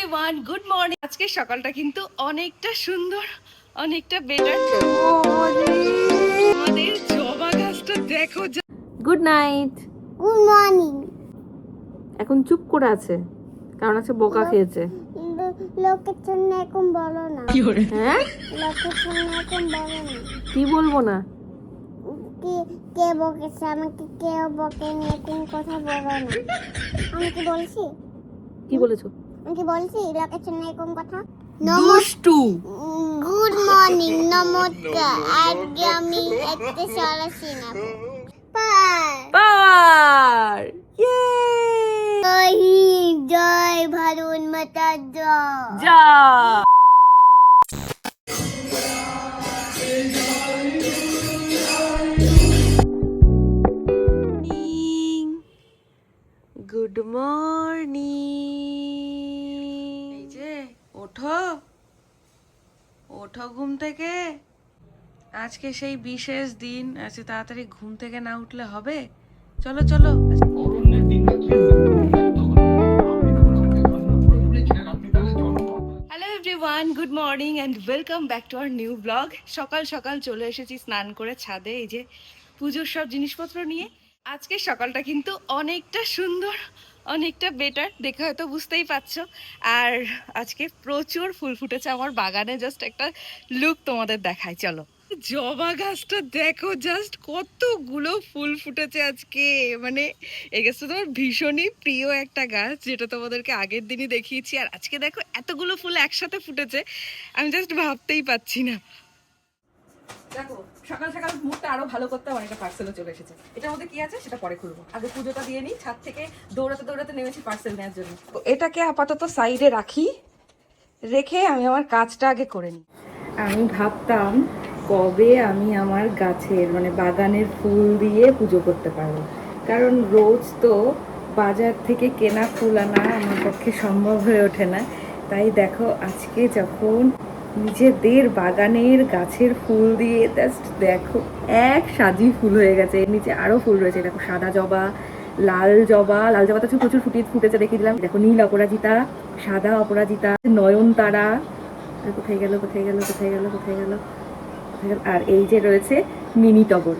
Everyone, good morning. আজকে সকালটা কিন্তু অনেকটা সুন্দর, অনেকটা বেটার। আমাদের জবা গাছটা দেখো। Good night. Good morning. এখন চুপ করে আছে কারণ আছে বোকা খেয়েছে। লোকের জন্য এখন বলো না। হ্যাঁ, লোকের জন্য এখন বলো না। কি বলবো না? কে বকেছে আমাকে, কেউ বকেনি, এখন কথা বলো না। আমি কি বলছি? কি বলেছো? আমি কি বলছি লোকের জন্য এখন কথা? দুষ্টু। গুড মর্নিং, নমস্কার। আজকে আমি একটা সরাসরি না পাওয়ার জয় ভারত মাতা জয়। যা গুড মর্নিং। এই যে ওঠো ওঠো ঘুম থেকে। আজকে সেই বিশেষ দিন আছে, তাড়াতাড়ি ঘুম থেকে না উঠলে হবে? চলো চলো। Hello everyone, good morning and welcome back to our new blog. সকাল সকাল চলে এসেছি স্নান করে ছাদে, এই যে পুজোর সব জিনিসপত্র নিয়ে। আজকে সকালটা কিন্তু অনেকটা সুন্দর, অনেকটা বেটার, দেখে হয়তো বুঝতেই পারছো। আর আজকে প্রচুর ফুল ফুটেছে আমার বাগানে। জাস্ট একটা লুক তোমাদের দেখাই, চলো। জবা গাছটা দেখো, জাস্ট কতগুলো ফুল ফুটেছে আজকে। মানে এই গাছটা তোমার ভীষণই প্রিয় একটা গাছ, যেটা তোমাদেরকে আগের দিনই দেখিয়েছি। আর আজকে দেখো এতগুলো ফুল একসাথে ফুটেছে, আমি জাস্ট ভাবতেই পাচ্ছি না। দেখো সকাল সকাল মুডটা আরো ভালো করতে অনেকটা পার্সেলও চলে এসেছে। এটার মধ্যে কি আছে সেটা পরে খুলবো, আগে পুজোটা দিয়ে নিই। ছাদ থেকে দৌড়াতে দৌড়াতে নেমেছি পার্সেল নেওয়ার জন্য। তো এটাকে আপাতত সাইডে রাখি, রেখে আমি আমার কাজটা আগে করে নিই। আমি ভাবতাম কবে আমি আমার গাছের মানে বাগানের ফুল দিয়ে পুজো করতে পারবো, কারণ রোজ তো বাজার থেকে কেনা ফুল আনা আমার পক্ষে সম্ভব হয়ে ওঠে না। তাই দেখো আজকে যখন নিজেদের বাগানের গাছের ফুল দিয়ে জাস্ট দেখো এক সাজি ফুল হয়ে গেছে। এর নিচে আরো ফুল রয়েছে, দেখো সাদা জবা, লাল জবা। লাল জবা তো প্রচুর ফুটেছে, দেখিয়ে দিলাম। দেখো নীল অপরাজিতা, সাদা অপরাজিতা, নয়নতারা। কোথায় গেল কোথায় গেল কোথায় গেল কোথায় গেল কোথায় গেল? আর এই যে রয়েছে মিনি টগর।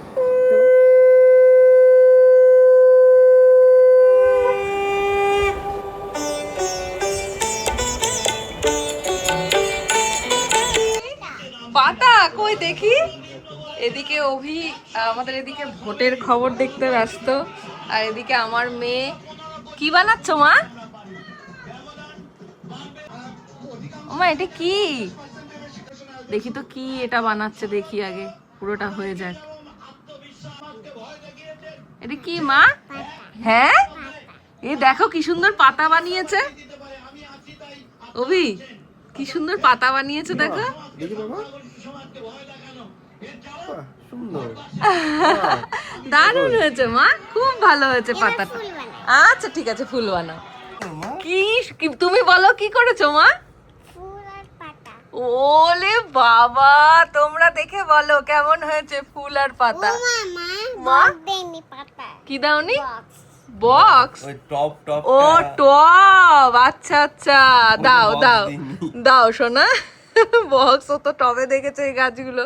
পাতা কই দেখি। এদিকে অভি আমাদের এদিকে ভোটের খবর দেখতে ব্যস্ত, আর এদিকে আমার মেয়ে কি বানাচ্ছ মা? ওমা এটা কি? দেখি তো কি এটা বানাচ্ছে, দেখি আগে পুরোটা হয়ে যাক। এটা কি মা? হ্যাঁ, এই দেখো কি সুন্দর পাতা বানিয়েছে অভি, কি সুন্দর পাতা বানিয়েছে দেখো। দারুণ হয়েছে মা, খুব ভালো হয়েছে পাতাটা। আচ্ছা ঠিক আছে, ফুল বানাও। কি তুমি বলো কি করেছো মা? ওলে বাবা, তোমরা দেখে বলো কেমন হয়েছে ফুল আর পাতা। মা কি দাওনি? বক্স? ও টব, আচ্ছা আচ্ছা, দাও দাও দাও সোনা। বক্স তো টবে দেখেছে এই গাছগুলো।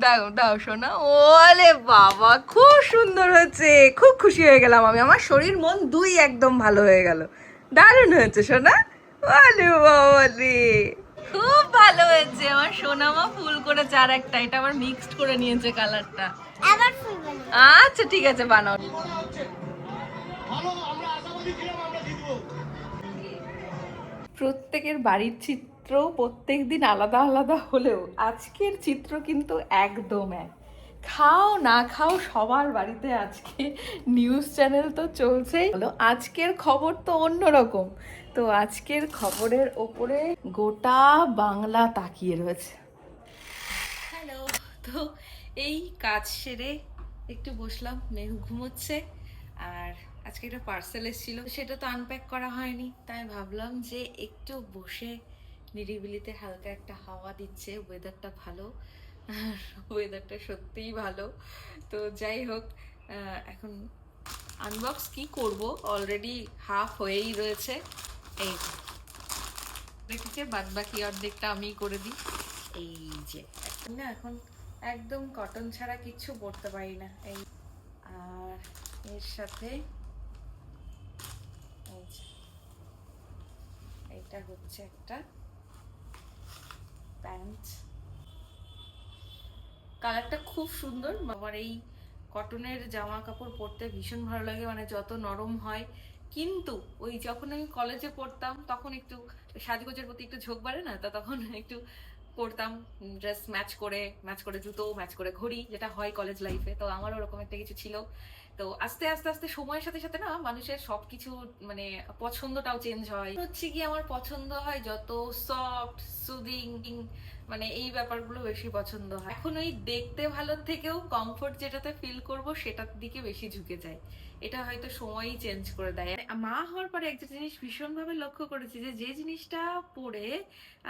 দাও দাও সোনা। ওলে বাবা, খুব সুন্দর হয়েছে, খুব খুশি হয়ে গেলাম আমি। আমার শরীর মন দুই একদম ভালো হয়ে গেল। দারুণ হয়েছে সোনা। ওলে বাবা রে, খুব ভালো হয়েছে। আমার সোনামা ফুল করেছে আর একটা, এটা আবার মিক্সড করে নিয়েছে কালারটা। আচ্ছা ঠিক আছে, বানাও। প্রত্যেকের বাড়ির চিত্র প্রত্যেকদিন আলাদা আলাদা হলেও আজকের চিত্র কিন্তু একদম এক। খাও না খাও সবার বাড়িতে আজকে নিউজ চ্যানেল তো চলছেই। আজকের খবর তো অন্যরকম। তো আজকের খবরের ওপরে গোটা বাংলা তাকিয়ে রয়েছে। হ্যালো, তো এই কাজ সেরে একটু বসলাম, মেঘ ঘুমোচ্ছে। আর আজকে একটা পার্সেল এসেছিল, সেটা তো আনপ্যাক করা হয়নি, তাই ভাবলাম যে একটু বসে নিরিবিলিতে হালকা একটা হাওয়া দিচ্ছে, ওয়েদারটা ভালো, আর ওয়েদারটা সত্যিই ভালো। তো যাই হোক, এখন আনবক্স কি করব, অলরেডি হাফ হয়েই রয়েছে। এই দেখেছে, বাদ বাকি অর্ধেকটা আমি করে দিই। এই যে এখন না, এখন একদম কটন ছাড়া কিচ্ছু পরতে পারি না। এই আর এর সাথে এই যে এটা হচ্ছে একটা প্যান্ট, কালারটা খুব সুন্দর। আমার এই কটনের জামা কাপড় পরতে ভীষণ ভালো লাগে, মানে যত নরম হয়। কিন্তু ওই যখন আমি কলেজে পড়তাম তখন একটু সাজগোজের প্রতি একটু ঝোঁক বাড়ে না, তো তখন একটু পরতাম ড্রেস ম্যাচ করে জুতো, ম্যাচ করে ঘড়ি, যেটা হয় কলেজ লাইফে। তো আমারও ওরকম একটা কিছু ছিল। তো আস্তে আস্তে আস্তে সময়ের সাথে সাথে না মানুষের সবকিছু মানে পছন্দটাও চেঞ্জ হয়। হচ্ছে কি আমার পছন্দ হয় যত সফট সুদিং, মানে এই ব্যাপারগুলো বেশি পছন্দ হয়। এখন ওই দেখতে ভালো থেকেও কমফোর্ট যেটাতে ফিল করব সেটার দিকে বেশি ঝুঁকে যায়। এটা হয়তো সময়ই চেঞ্জ করে দেয়। মা হওয়ার পরে একটা জিনিস ভীষণভাবে লক্ষ্য করেছি, যে যে জিনিসটা পরে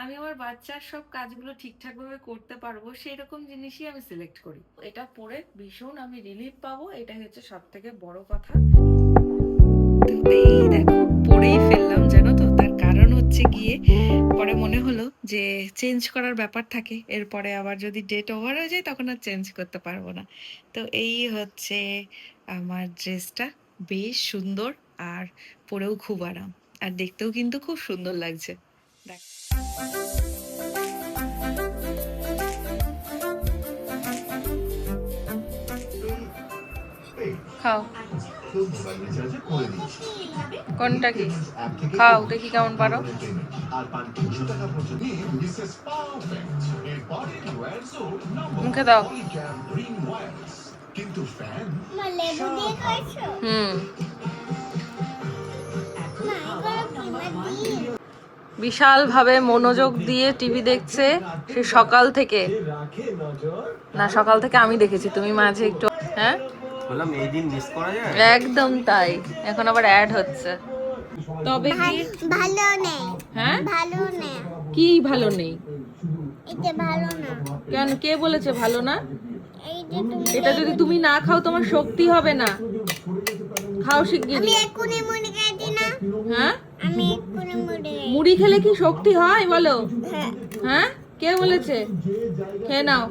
আমি আমার বাচ্চার সব কাজগুলো ঠিকঠাক ভাবে করতে পারবো সেই রকম জিনিসই আমি সিলেক্ট করি। এটা পরে ভীষণ আমি রিলিফ পাবো, এটা হচ্ছে সব থেকে বড় কথা। এই দেখো পরেই ফেললাম, জানো তো তার কারণ হচ্ছে গিয়ে পরে মনে হলো যে চেঞ্জ করার ব্যাপার থাকে, এরপরে আবার যদি ডেট ওভার হয়ে যায় তখন আর চেঞ্জ করতে পারবো না। তো এই হচ্ছে আমার ড্রেসটা, বেশ সুন্দর আর পরেও খুব আরাম, আর দেখতেও কিন্তু খুব সুন্দর লাগছে। দেখ খাও, কোনটা কি খাও দেখি কেমন পারো। মুখে দাও। মা লেবু দিয়ে খাইছো? হুম, মা এগুলো কি মা দিয়ে? বিশাল ভাবে মনোযোগ দিয়ে টিভি দেখছে সে সকাল থেকে। না সকাল থেকে আমি দেখেছি, তুমি মাঝে একটু। হ্যাঁ বললাম এই দিন মিস করা যায়। একদম তাই, এখন আবার অ্যাড হচ্ছে। তবে কি ভালো নেই, হ্যাঁ ভালো নেই, কি ভালো নেই? এটা ভালো না। কেন, কে বলেছে ভালো না? এই যে তুমি এটা যদি তুমি না খাও তোমার শক্তি হবে না, খাও আমি শিগগিরই। এক্ষুনি মুড়ি খাইছি না, হ্যাঁ আমি এক্ষুনি মুড়ি মুড়ি খেলে কি শক্তি হয় বলো? হ্যাঁ, হ্যাঁ কে বলেছে? খেয়ে নাও।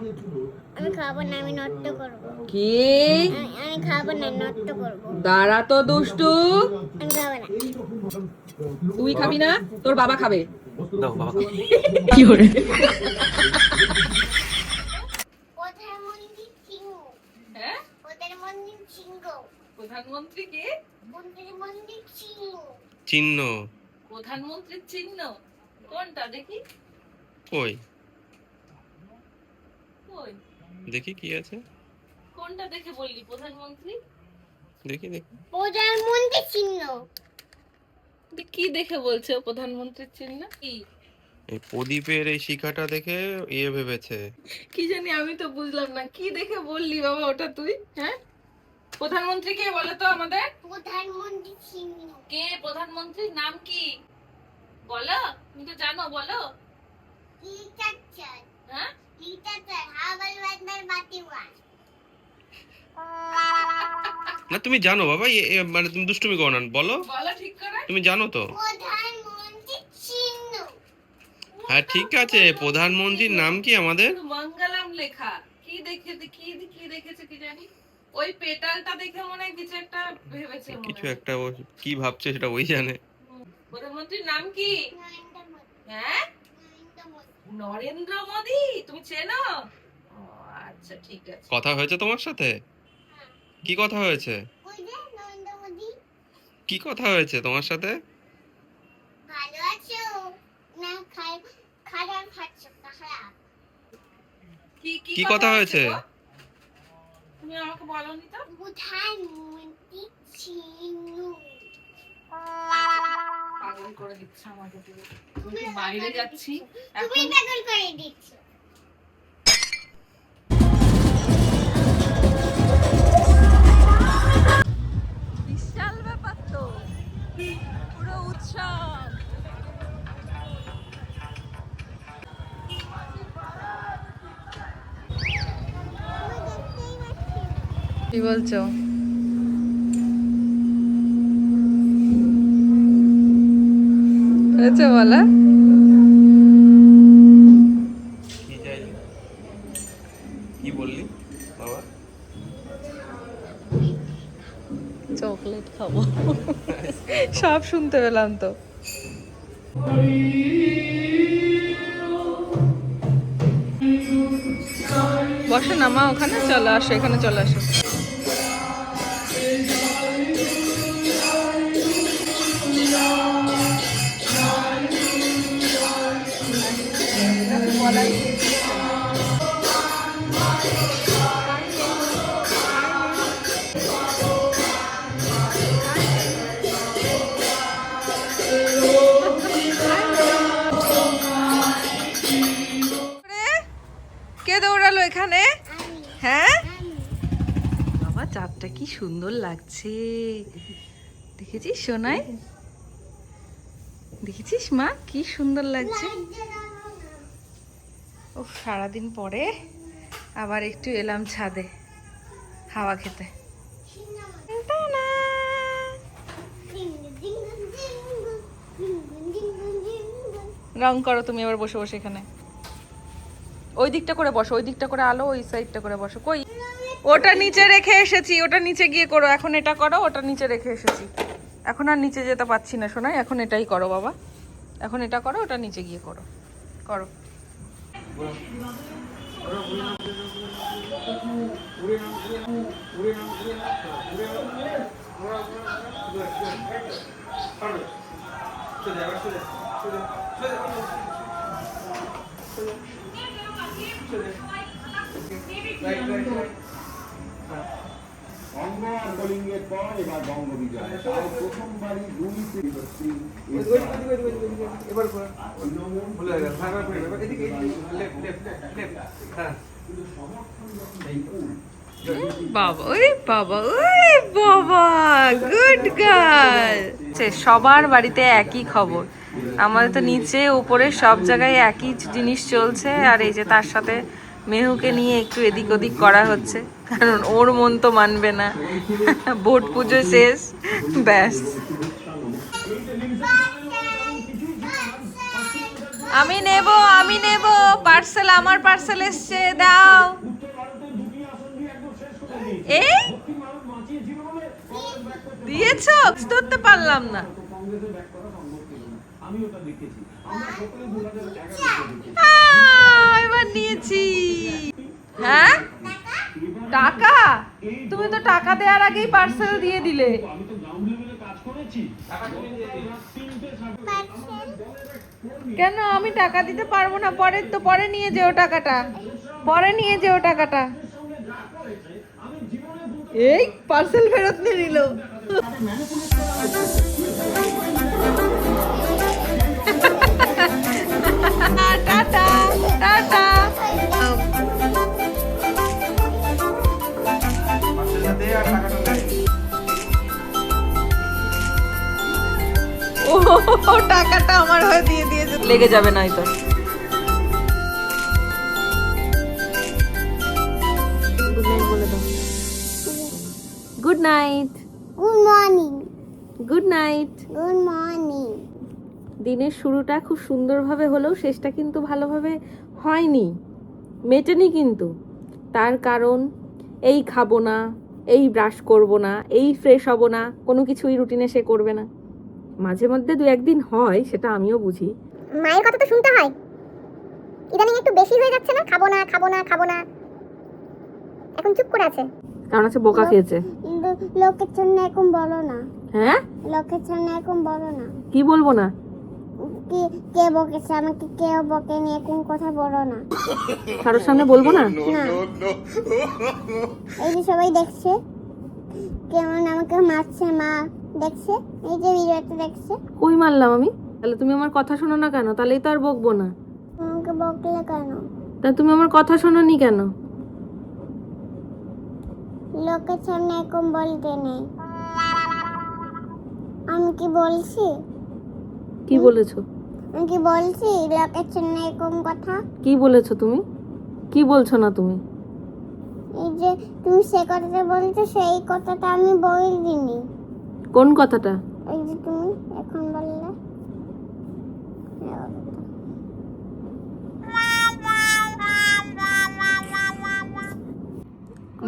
আমি খাবো না, আমি নষ্ট করবো। কি? আমি খাবো না, নষ্ট করবো। দাঁড়া তো দুষ্টু, আমি খাবো না। তুই খাবি না, তোর বাবা খাবে। দাও বাবা। কি করে? প্রধানমন্ত্রী সিংহ, হ্যাঁ প্রধানমন্ত্রী সিংহ, প্রধানমন্ত্রী কে? প্রধানমন্ত্রী সিংহ। চিহ্ন প্রধানমন্ত্রীর চিহ্ন কোনটা দেখি? কই কই দেখি কি আছে, কোনটা দেখে বললি প্রধানমন্ত্রী? দেখি দেখি। প্রধানমন্ত্রী চিহ্ন। কি দেখে বলছে ও প্রধানমন্ত্রীর চিহ্ন? কি এই প্রদীপের এই শিখাটা দেখে ইয়ে ভেবেছে। কি জানি, আমি তো বুঝলাম না কি দেখে বললি বাবা ওটা তুই। হ্যাঁ প্রধানমন্ত্রী কে বলে তো আমাদের? প্রধানমন্ত্রী চিহ্ন। কে প্রধানমন্ত্রীর নাম কি বলো, তুমি তো জানো, বলো। কি চাচ্ছেন? হ্যাঁ কি চাচ্ছেন? হাওয়াল বাজনার বাতি ওয়ান। না তুমি জানো বাবা, মানে তুমি দুষ্টুমি করো না, বলো বলো ঠিক করে। তুমি জানো তো। প্রধানমন্ত্রী চিহ্ন। হ্যাঁ ঠিক আছে, প্রধানমন্ত্রীর নাম কি আমাদের? মঙ্গলম লেখা। কি দেখে কি দেখেছে কি জানি, ওই পেটালটা দেখে মনে হয় কিছু একটা ভেবেছে মনে কিছু হয়। একটা ও কি ভাবছে সেটা ওই জানে। প্রধানমন্ত্রীর নাম কি? নরেন্দ্র মোদি। হ্যাঁ নরেন্দ্র মোদি। নরেন্দ্র মোদি। তুমি চেনো? ও আচ্ছা ঠিক আছে। কথা হয়েছে তোমার সাথে? কি কথা হয়েছে? ওই যে নরেন্দ্র মোদি। কি কথা হয়েছে তোমার সাথে? ভালো আছো না খারাপ আছো? খারাপ। কি কথা হয়েছে? গো? তুমি আমাকে বলোনি তো। প্রধানমন্ত্রী চিহ্ন। পাগল করে দিচ্ছে আমাকে পুরো। আমি তো বাইরে যাচ্ছি তুমি এখন। পাগল করে দিচ্ছ। বিশাল ব্যাপার তো, পুরো উৎসব। কি বলছো? হয়েছে বলা? খাবো। সব শুনতে পেলাম তো। বসে না মা ওখানে, চলো আসো এখানে, চলে আসো। কে দৌড়ালো এখানে? হ্যাঁ বাবা, চাঁদটা কি সুন্দর লাগছে, দেখেছিস সোনাই? দেখেছিস মা কি সুন্দর লাগছে? ও সারাদিন পরে আবার একটু এলাম ছাদে হাওয়া খেতে। রং করো তুমি এবার বসে বসে এখানে। ওই দিকটা করে বসো, ওই দিকটা করে আলো, ওই সাইডটা করে বসো। কই ওটা নিচে রেখে এসেছি, ওটা নিচে গিয়ে করো। এখন এটা করো, ওটা নিচে রেখে এসেছি। এখন আর নিচে যেতে পারছি না শোনাই, এখন এটাই করো বাবা। এখন এটা করো, ওটা নিচে গিয়ে করো। করো। অঙ্গ আর কলিঙ্গের পর এবার বঙ্গ বিজয়, তাও প্রথমবারই দুর্নীতি বাবা ওরে বাবা, ওরে বাবা, গুড গার্ল। সবার বাড়িতে একই খবর, আমাদের তো নিচে উপরে সব জায়গায় একই জিনিস চলছে। আর এই যে তার সাথে মেহুকে নিয়ে একটু এদিক ওদিক করা হচ্ছে, কারণ ওর মন তো মানবে না। ভোট পুজো শেষ, ব্যাস। আমি নেব পার্সেল, আমার পার্সেল এসছে, দাও। এই দিয়েছো? ধরতে পারলাম না। এবার নিয়েছি। হ্যাঁ টাকা? তুমি তো টাকা দেওয়ার আগেই পার্সেল দিয়ে দিলে। কেন আমি টাকা দিতে পারবো না? পরে নিয়ে যেও টাকাটা, পরে নিয়ে যেও টাকাটা। এই পার্সেল ফেরত নিয়ে নিল। Tata tata. ও টাকাটা আমার হয়ে দিয়ে দিয়েছে, লেগে যাবে নাই তো। Good night. Good morning. Good night. Good morning. দিনের শুরুটা খুব সুন্দরভাবে হলেও শেষটা কিন্তু ভালোভাবে হয়নি, মেটেনি কিন্তু। তার কারণ এই খাবো না, এই ব্রাশ করব না, এই ফ্রেশ হব না, কোনো কিছুই রুটিনে সে করবে না। মাঝে মধ্যে দু একদিন হয়, সেটা আমিও বুঝি। মায়ের কথা তো শুনতে হয়, ইদানিং একটু বেশি হয়ে যাচ্ছে না? খাবো না খাবো না খাবো না, এখন চুপ করে আছে। কারণ আছে বোকা খেয়েছে। লোকের সামনে এখন বলো না। হ্যাঁ লোকের সামনে এখন বলো না। কি বলবো না? কি কে বকেছে আমাকে? কেউ বকেনি, এখন কথা বলো না। কারোর সামনে বলবো না? না। এই যে সবাই দেখছে কেমন আমাকে মারছে, মা দেখছে, এই যে ভিডিওটা দেখছে। কই মারলাম আমি? তাহলে তুমি আমার কথা শোনো না কেন? তাহলেই তো আর বকবো না। আমাকে বকলে কেন? তা তুমি আমার কথা শোনোনি কেন? লোকের সামনে এখন বলতে নেই। আমি কি বলছি? কি বলেছো? আমি কি বলছি লোকের সামনে এরকম কথা? কি বলেছো তুমি? কি বলছো না তুমি? এই যে তুমি সে কথাটা বলছো, সেই কথাটা আমি বলিনি। কোন কথাটা? এই যে তুমি এখন বললে।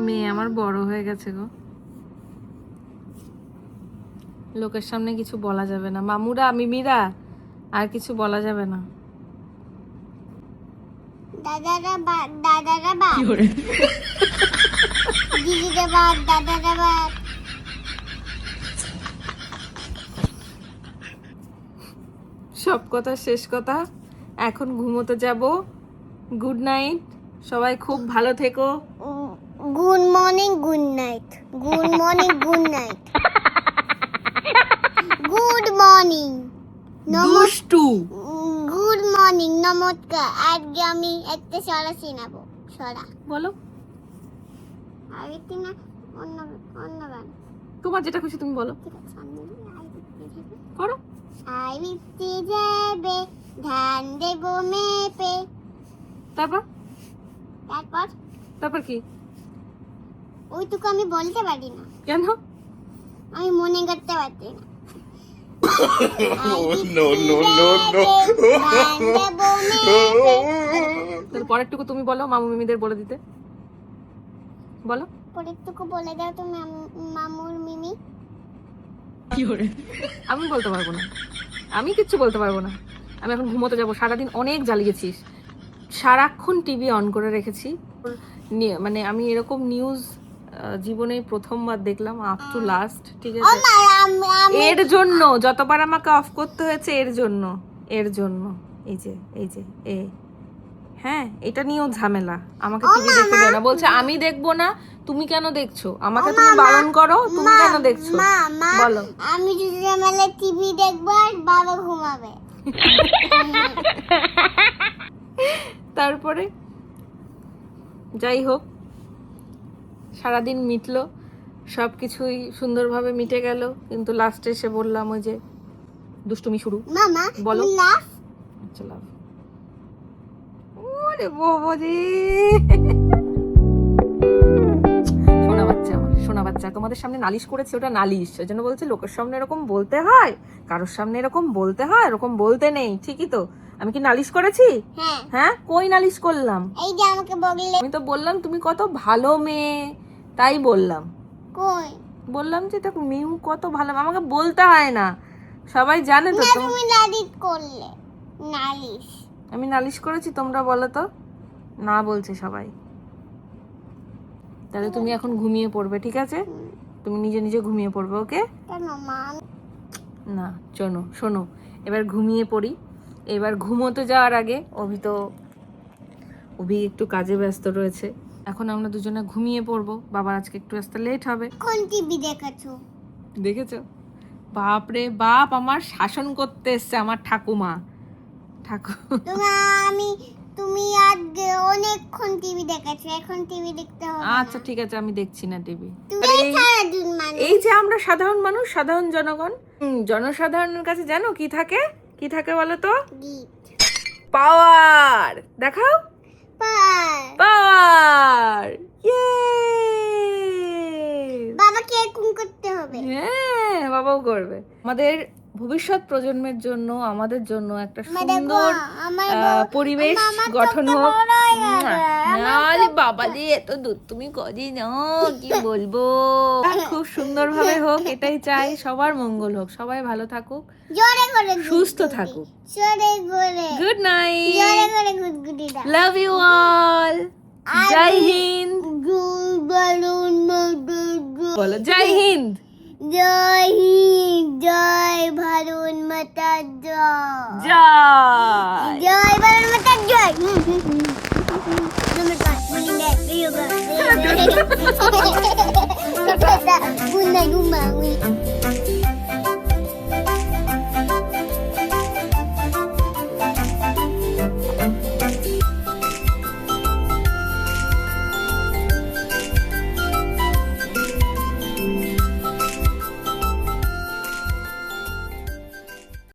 মেয়ে আমার বড় হয়ে গেছে গো। লোকের সামনে কিছু বলা যাবে না, মামুরা মিমিরা আর কিছু বলা যাবে না। দাদারা বাদ, দাদারা বাদ, দিদিরা বাদ, দাদারা বাদ। সব কথা শেষ কথা, এখন ঘুমোতে যাব। গুড নাইট, সবাই খুব ভালো থেকো। Good morning, good night. Good morning, good night. Good morning, দুষ্টু। গুড মর্নিং, নমস্কার। আজকে আমি একটা সরা শোনাবো। সরা বলো, আরেকটি না, অন্য অন্য গান। তোমার যেটা খুশি তুমি বলো, ঠিক আছে, আমি করো। আই বৃষ্টি যাবে, ধান দেবো মেপে। তারপর তারপর তারপর কি? ওইটুকু আমি বলতে পারি না, কেন? আমি মনে করতে পারছি না। no, no, no, no. তাহলে পরেরটুকু তুমি বলো, মামু মিমিদের বলে দিতে। বলো। পরেরটুকু বলে দাও তুমি, মামুর মিমি। আমি বলতে পারবো না, আমি কিচ্ছু বলতে পারবো না। আমি এখন ঘুমোতে যাবো। সারাদিন অনেক জ্বালিয়েছিস, সারাক্ষণ টিভি অন করে রেখেছি। মানে আমি এরকম নিউজ জীবনে প্রথমবার দেখলাম, আপ টু লাস্ট। ঠিক আছে, এর জন্য যতবার আমাকে অফ করতে হয়েছে, এর জন্য এই যে হ্যাঁ, এটা নিয়েও ঝামেলা। আমাকে টিভি দেখতে দেয় না, বলছে আমি দেখবো না। তুমি কেন দেখছো? আমাকে তুমি বারণ করো, তুমি কেন দেখছো? বলো। আমি যদি ঝামেলা টিভি দেখবো আর বাবা ঘুমাবে। তারপরে যাই হোক, সারাদিন মিটলো, সব কিছুই সুন্দরভাবে মিটে গেল, কিন্তু লাস্টে এসে বললাম ওই যে দুষ্টুমি শুরু। মামা বলো। লাভ। আচ্ছা, লাভ। ওরে বাবা রে, সোনা বাচ্চা আমার, সোনা বাচ্চা। তোমাদের সামনে নালিশ করেছে, ওটা নালিশ। ওই জন্য বলছে লোকের সামনে এরকম বলতে হয়, কারোর সামনে এরকম বলতে হয়, এরকম বলতে নেই। ঠিকই তো, আমি কি নালিশ করেছি? হ্যাঁ, হ্যাঁ, কই নালিশ করলাম? এই যে আমাকে বললে। আমি তো বললাম তুমি কত ভালো মেয়ে, তাই বললাম। কই? বললাম যে দেখো মিউ কত ভালো, আমাকে বলতে হয় না, সবাই জানে তো। না, তুমি নালিশ করলে। নালিশ আমি নালিশ করেছি? তোমরা বলো তো। না বলছে সবাই। তাহলে তুমি এখন ঘুমিয়ে পড়বে, ঠিক আছে? তুমি নিজে নিজে ঘুমিয়ে পড়বে, ওকে? কেন মা? না, শোনো, এবার ঘুমিয়ে পড়ি। এবার ঘুমোতে যাওয়ার আগে অভি একটু কাজে ব্যস্ত রয়েছে। এখন আমরা দুজনে ঘুমিয়ে পড়বো। বাবার আজকে একটু আসতে লেট হবে। কোন টিভি দেখাছো? দেখেছো? বাপ রে বাপ, আমার শাসন করতে এসছে আমার ঠাকুমা। তুমি আজকে অনেকক্ষণ টিভি দেখাচ্ছো, এখন টিভি দেখতে হবে না। আচ্ছা ঠিক আছে, আমি দেখছি না টিভি। তুমি সারাদিন মানে এই যে আমরা সাধারণ মানুষ, সাধারণ জনগণ, জনসাধারণের কাছে জানো কি থাকে? কি থাকে বলো তো? পাওয়ার। দেখাও পাওয়ার। বাবাকে এরকম করতে হবে। হ্যাঁ, বাবাও করবে। আমাদের ভবিষ্যৎ প্রজন্মের জন্য, আমাদের জন্য একটা সুন্দর পরিবেশ গঠন হোক। আরে বাবা রে, এত দূর তুমি করি না, কি বলবো। খুব সুন্দরভাবে হোক, এটাই চাই। সবার মঙ্গল হোক, সবাই ভালো থাকুক, জোরে করে সুস্থ থাকুক। জোরে করে গুড নাইট, জোরে করে গুডগুডি দাও। Love you all. জয় হিন্দ। বলো জয় হিন্দ। জয় হিন্দ, জয় ভারত মাতা জয়। জয় জয় ভারত মাতা জয়। নমস্কার, morning yoga. Good night, good morning.